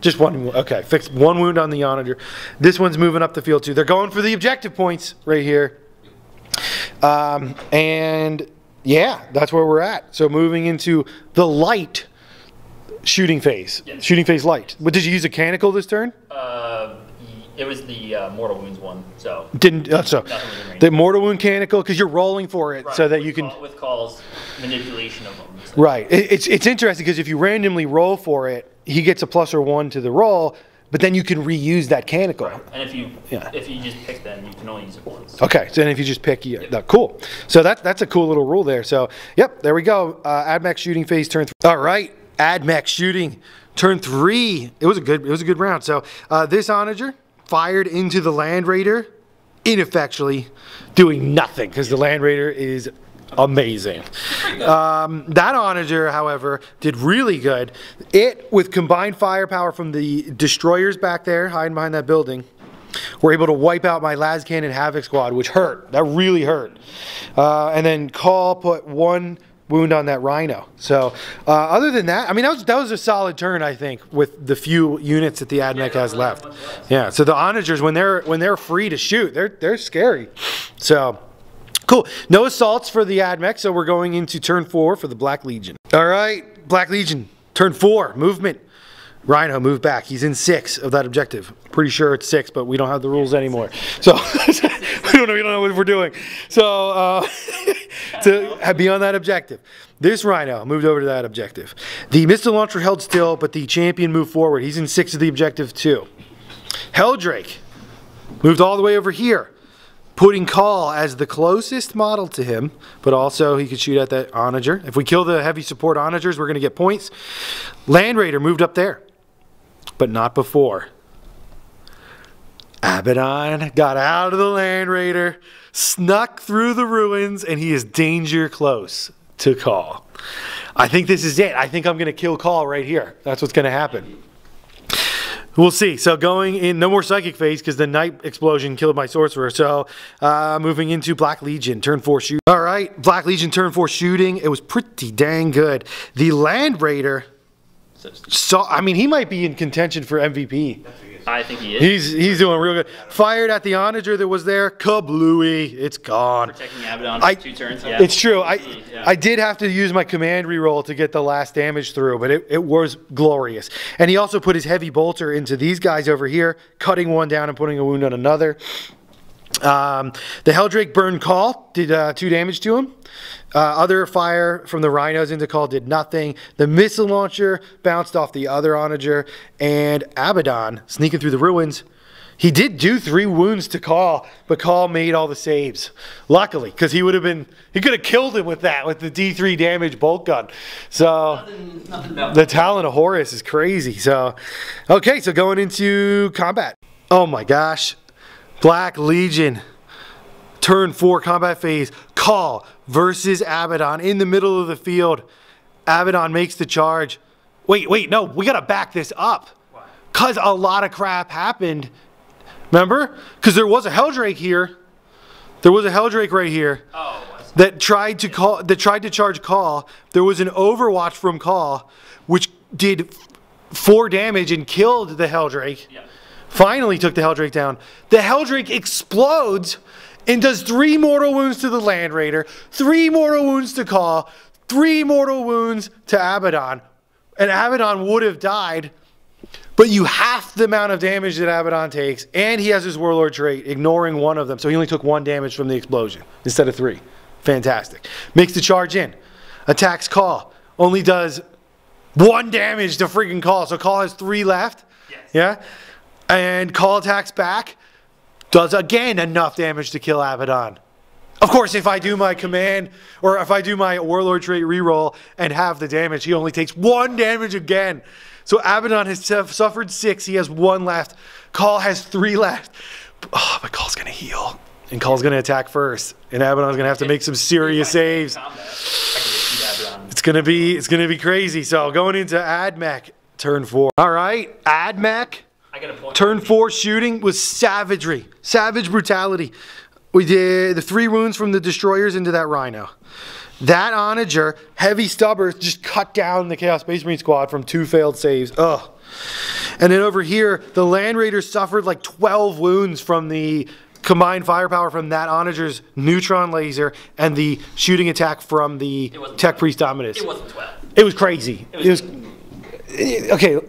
Just 1. Okay, fixed 1 wound on the Onager. This one's moving up the field too. They're going for the objective points right here. And yeah, that's where we're at. So moving into the light shooting phase. Yes. Shooting phase light. But did you use a canonical this turn? It was the mortal wounds one, so Didn't so nothing was in range. the mortal wound canonical because you're rolling for it Right, so that with you can with Call's manipulation of them. So. right. It's interesting because if you randomly roll for it, he gets a +1 to the roll, but then you can reuse that canonical. Right. And if you just pick them, you can only use it once. Okay, so then if you just pick, cool. So that's a cool little rule there. So yep, there we go. Admech shooting phase turn 3. All right, Admech shooting turn 3. It was a good round. So this onager fired into the Land Raider ineffectually, doing nothing because the Land Raider is amazing. That onager, however, did really good. It, with combined firepower from the destroyers back there hiding behind that building, were able to wipe out my las cannon Havoc squad, which hurt. That really hurt. And then Cawl put 1 wound on that rhino. So other than that, I mean, that was a solid turn, I think, with the few units that the Admech has left. Yeah. So the onagers, when they're free to shoot, they're scary. So cool. No assaults for the Admech, so we're going into turn 4 for the Black Legion. All right, Black Legion, turn 4, movement. Rhino, move back. He's in 6 of that objective. Pretty sure it's 6, but we don't have the rules anymore. So we don't know what we're doing. So to be on that objective. This Rhino moved over to that objective. The missile launcher held still, but the champion moved forward. He's in 6 of the objective too. Helldrake moved all the way over here, putting Cawl as the closest model to him, but also he could shoot at that onager. If we kill the heavy support onagers, we're going to get points. Land Raider moved up there, but not before. Abaddon got out of the Land Raider, snuck through the ruins, and he is danger close to Cawl. I think this is it. I think I'm going to kill Cawl right here. That's what's going to happen. We'll see. So going in, no more psychic phase because the night explosion killed my sorcerer. So moving into Black Legion, turn 4 shooting. All right, Black Legion, turn 4 shooting. It was pretty dang good. The Land Raider, I mean, he might be in contention for MVP. I think he is. He's doing real good. Fired at the onager that was there. Kablooey. It's gone. Protecting Abaddon for 2 turns. Yeah. It's true. I did have to use my command reroll to get the last damage through, but it was glorious. And he also put his heavy bolter into these guys over here, cutting one down and putting a wound on another. The Helldrake burned Cawl, did 2 damage to him. Other fire from the rhinos into Cawl did nothing. The missile launcher bounced off the other onager, and Abaddon sneaking through the ruins. He did do 3 wounds to Cawl, but Cawl made all the saves. Luckily, because he could have killed him with that, with the D3 damage bolt gun. So nothing the talent of Horus is crazy. So okay, so going into combat. Oh my gosh. Black Legion, turn 4 combat phase, Cawl versus Abaddon in the middle of the field. Abaddon makes the charge. Wait, no, we gotta back this up. Cause a lot of crap happened. Remember? Cause there was a Helldrake here. There was a Helldrake right here that tried to charge Cawl. There was an overwatch from Cawl, which did 4 damage and killed the Helldrake. Yeah. Finally took the Helldrake down. The Helldrake explodes and does 3 mortal wounds to the Land Raider, 3 mortal wounds to Cawl, 3 mortal wounds to Abaddon. And Abaddon would have died, but you half the amount of damage that Abaddon takes, and he has his Warlord trait, ignoring 1 of them. So he only took 1 damage from the explosion instead of 3. Fantastic. Makes the charge in. Attacks Cawl. Only does 1 damage to freaking Cawl. So Cawl has 3 left. Yes. Yeah? And Cawl attacks back, does again enough damage to kill Abaddon. Of course, if I do my command, or if I do my Warlord trait reroll and have the damage, he only takes 1 damage again. So Abaddon has suffered 6, he has 1 left. Cawl has 3 left. Oh, but Call's gonna heal. And Call's gonna attack first. And Abaddon's gonna have to make some serious saves. It's gonna be crazy. So going into Admech, turn 4. All right, Admech. Turn 4 shooting was savagery. Savage brutality. We did the 3 wounds from the destroyers into that rhino. That onager, heavy stubbers, just cut down the Chaos Space Marine squad from 2 failed saves. Ugh. And then over here, the Land Raiders suffered like 12 wounds from the combined firepower from that onager's neutron laser and the shooting attack from the Tech Priest Dominus. It wasn't 12. It was crazy. okay,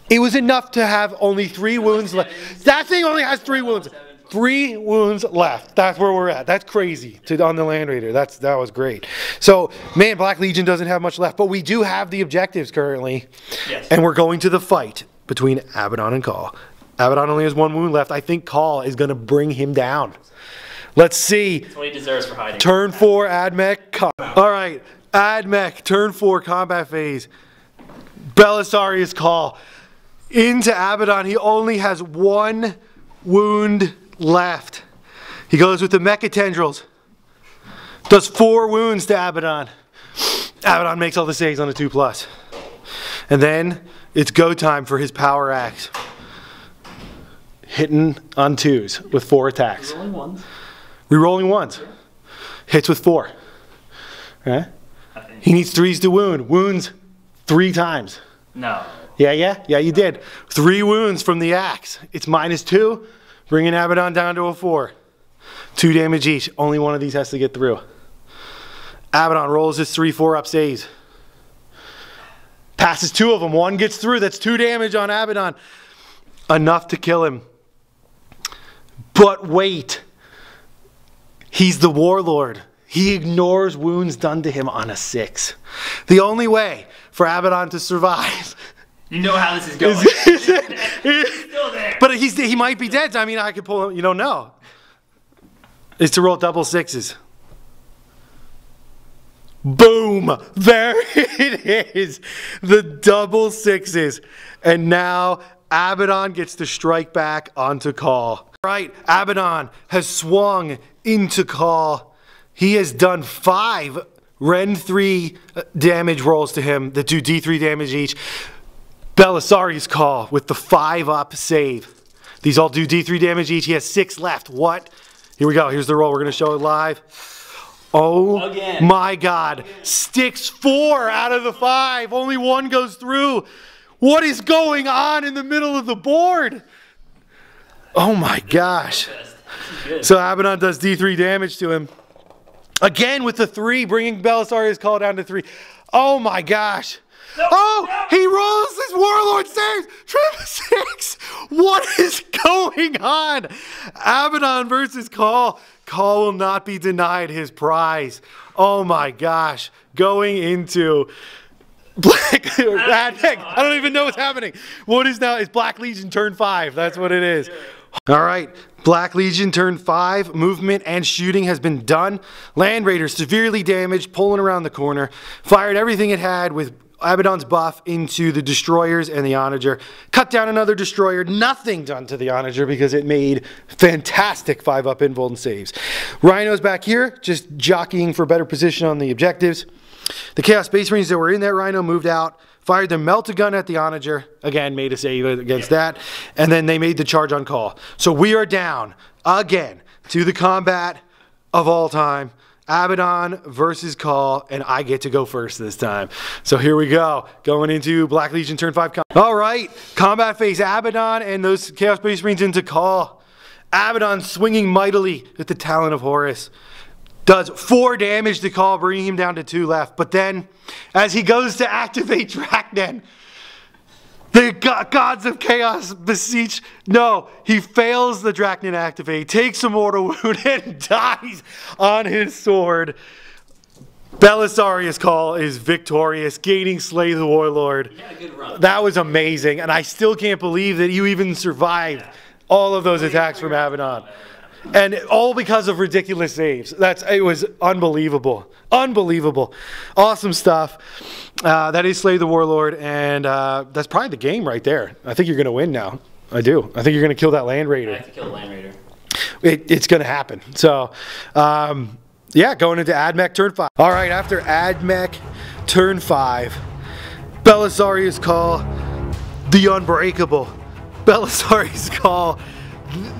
it was enough to have only 3 wounds left. That thing only has 3 wounds. 3 wounds left. That's where we're at. That's crazy on the Land Raider. That was great. So, man, Black Legion doesn't have much left, but we do have the objectives currently. Yes. And we're going to the fight between Abaddon and Cawl. Abaddon only has 1 wound left. I think Cawl is going to bring him down. Let's see. That's what he deserves for hiding. Turn 4, Admech. All right, Admech, turn 4, combat phase. Belisarius Cawl into Abaddon. He only has 1 wound left. He goes with the Mecha Tendrils. Does 4 wounds to Abaddon. Abaddon makes all the saves on a 2+. And then it's go time for his power axe. Hitting on 2s with 4 attacks. Rerolling 1s. Rerolling 1s. Hits with 4. Okay. He needs 3s to wound. Wounds 3 times. No. Yeah, you did. 3 wounds from the axe. It's -2, bringing Abaddon down to a 4. 2 damage each. Only one of these has to get through. Abaddon rolls his 3/4 up saves. Passes 2 of them. 1 gets through. That's 2 damage on Abaddon. Enough to kill him. But wait. He's the warlord. He ignores wounds done to him on a 6. The only way for Abaddon to survive. You know how this is going. He's still there. But he might be dead. I mean, I could pull him. You don't know. Is to roll double 6s. Boom! There it is. The double 6s. And now Abaddon gets to strike back onto Cawl. Right, Abaddon has swung into Cawl. He has done 5 Ren 3 damage rolls to him that do D3 damage each. Belisarius Cawl with the 5-up save. These all do D3 damage each. He has 6 left. What? Here we go. Here's the roll. We're going to show it live. Oh my God. Sticks 4 out of the 5. Only 1 goes through. What is going on in the middle of the board? Oh my gosh. So Abaddon does D3 damage to him. Again with the 3, bringing Belisarius Cawl down to 3. Oh my gosh. He rolls his warlord saves. Triple 6. What is going on? Abaddon versus Cawl. Cawl will not be denied his prize. Oh my gosh. Going into Admech. I don't even know what's happening. What is now? It's Black Legion turn 5. That's what it is. All right. Black Legion turn 5. Movement and shooting has been done. Land Raider severely damaged, pulling around the corner. Fired everything it had with Abaddon's buff into the destroyers and the onager. Cut down another destroyer. Nothing done to the onager because it made fantastic 5-up invuln and saves. Rhino's back here, just jockeying for better position on the objectives. The Chaos Space Marines that were in that Rhino moved out, fired their melt-a-gun at the onager. Again, made a save against that. And then they made the charge on Cawl. So we are down again to the combat of all time. Abaddon versus Cawl, and I get to go first this time. So here we go, going into Black Legion turn 5. All right, combat phase. Abaddon and those Chaos Space Marines into Cawl. Abaddon swinging mightily with the Talon of Horus. Does 4 damage to Cawl, bringing him down to 2 left. But then, as he goes to activate Dracnen, the gods of chaos beseech. No, he fails the Dracnen activate, takes a mortal wound, and dies on his sword. Belisarius Cawl is victorious, gaining Slay the Warlord. He had a good run. That was amazing, and I still can't believe that you even survived all of those attacks from Abaddon. And all because of ridiculous saves. It was unbelievable. Unbelievable. Awesome stuff. That is Slay the Warlord, and that's probably the game right there. I think you're going to win now. I do. I think you're going to kill that Land Raider. I have to kill the Land Raider. It's going to happen. So, yeah, going into Admech turn 5. All right, after Admech turn 5, Belisarius Cawl, the unbreakable. Belisarius Cawl,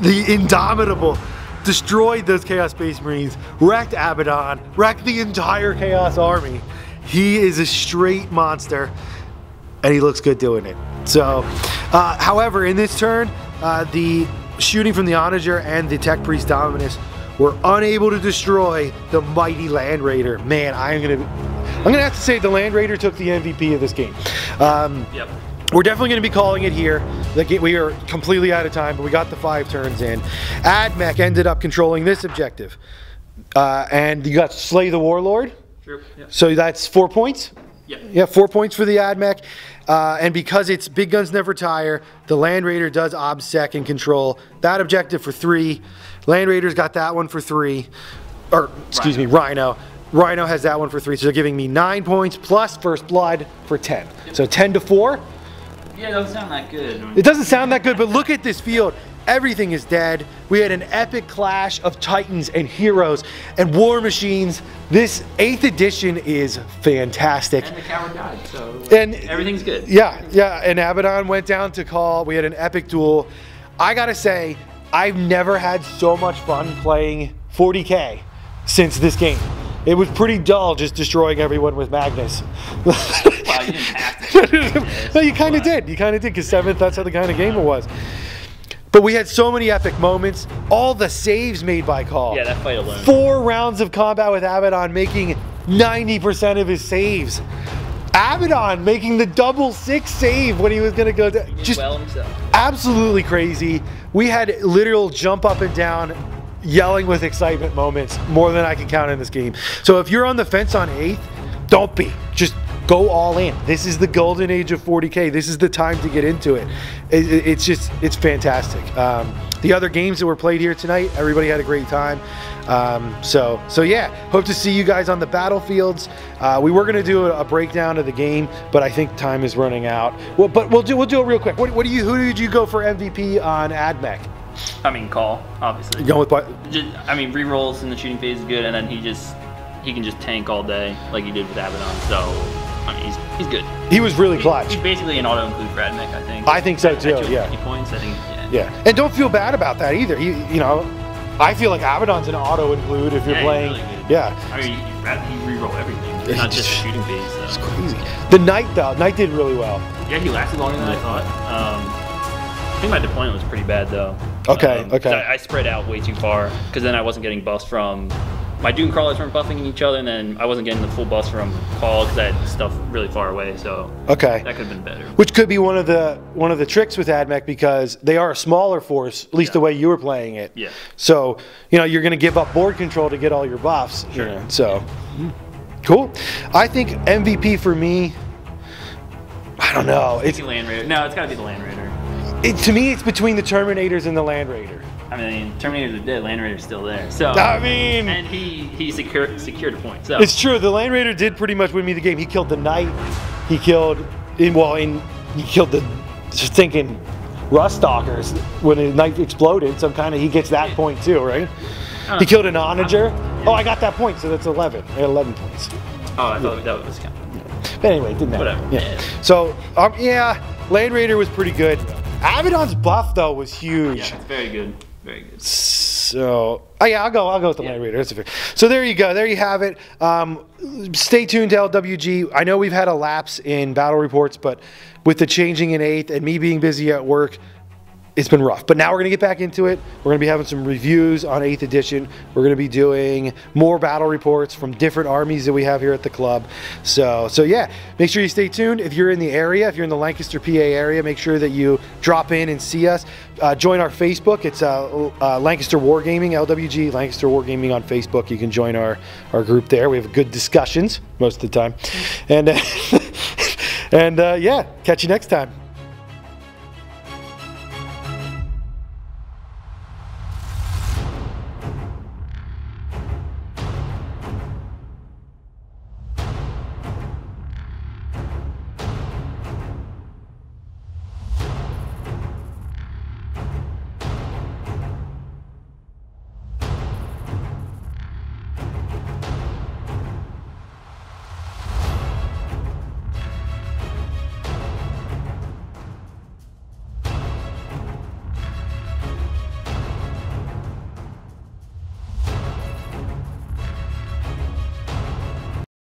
the indomitable. Destroyed those Chaos Space Marines, wrecked Abaddon, wrecked the entire Chaos Army. He is a straight monster, and he looks good doing it. So, however, in this turn, the shooting from the Onager and the Tech Priest Dominus were unable to destroy the mighty Land Raider. Man, I'm gonna have to say the Land Raider took the MVP of this game. Yep. we're definitely going to be calling it here. We are completely out of time, but we got the 5 turns in. Admech ended up controlling this objective. And you got Slay the Warlord. True. Yeah. So that's 4 points? Yeah. Yeah, 4 points for the Admech. And because it's Big Guns Never Tire, the Land Raider does OBSEC and control that objective for 3. Land Raider's got that one for 3. Or, excuse me, Rhino. Rhino has that one for 3. So they're giving me 9 points plus First Blood for 10. Yep. So 10 to 4. Yeah, it doesn't sound that good. It doesn't sound that good, but look at this field. Everything is dead. We had an epic clash of Titans and Heroes and War Machines. This 8th edition is fantastic. And the coward died, so and everything's good. Yeah, yeah. And Abaddon went down to Cawl. We had an epic duel. I gotta say, I've never had so much fun playing 40K since this game. It was pretty dull just destroying everyone with Magnus. Well, you didn't have to. No, you kind of did. You kind of did, because 7th, that's how the kind of game it was. But we had so many epic moments. All the saves made by Cawl. Yeah, that fight alone. 4 rounds of combat with Abaddon making 90% of his saves. Abaddon making the double 6 save when he was going to go down. Just well himself. Absolutely crazy. We had literal jump up and down, yelling with excitement moments, more than I can count in this game. So if you're on the fence on 8th, don't be. Just go all in. This is the golden age of 40K. This is the time to get into it. It's fantastic. The other games that were played here tonight, everybody had a great time. So yeah, hope to see you guys on the battlefields. We were gonna do a breakdown of the game, but I think time is running out. Well, but we'll do it real quick. Who did you go for MVP on Admech? I mean, Cawl, obviously. You're going with what? I mean, rerolls in the shooting phase is good, and then he can just tank all day like he did with Abaddon. So, I mean, he's good. He was really clutch. He's basically an auto include for Admech, I think. I think so too. At Yeah. 50 points, I think. Yeah. And don't feel bad about that either. You know, I feel like Abaddon's an auto include if you're playing. Really good. Yeah. I mean, you reroll everything. It's not just the shooting phase. So. It's crazy. The Knight though, Knight did really well. Yeah, he lasted longer than I thought. I think my deployment was pretty bad though. Okay, okay. I spread out way too far because then I wasn't getting buffs from my Doom crawlers weren't buffing each other, and then I wasn't getting the full buffs from Cawl because I had stuff really far away. So okay, that could have been better. Which could be one of the tricks with Admech, because they are a smaller force, at least the way you were playing it. Yeah. So you're going to give up board control to get all your buffs. Sure. So cool. I think MVP for me, I don't know. It's Land Raider. No, it's got to be the Land Raider. To me, it's between the Terminators and the Land Raider. I mean, Terminators are dead, Land Raider's still there. So I mean, and he secured a point. So it's true. The Land Raider did pretty much win me the game. He killed the Knight. He killed he killed the stinking Rust Stalkers when the Knight exploded. So he gets that point too, right? He killed an Onager. Oh, I got that point. So that's 11. I had 11 points. Oh, I thought that was kind of. But anyway, it didn't matter. Whatever. Yeah. So yeah, Land Raider was pretty good. Abaddon's buff though was huge. Yeah, it's very good. Very good. So, yeah, I'll go with the Land Raider. That's fair. So there you go. There you have it. Stay tuned to LWG. I know we've had a lapse in battle reports, but with the changing in 8th and me being busy at work, it's been rough. But now we're going to get back into it. We're going to be having some reviews on 8th edition. We're going to be doing more battle reports from different armies that we have here at the club. So yeah, make sure you stay tuned. If you're in the area, if you're in the Lancaster, PA area, make sure that you drop in and see us. Join our Facebook. It's Lancaster Wargaming, LWG Lancaster Wargaming on Facebook. You can join our group there. We have good discussions most of the time. And, and yeah, catch you next time.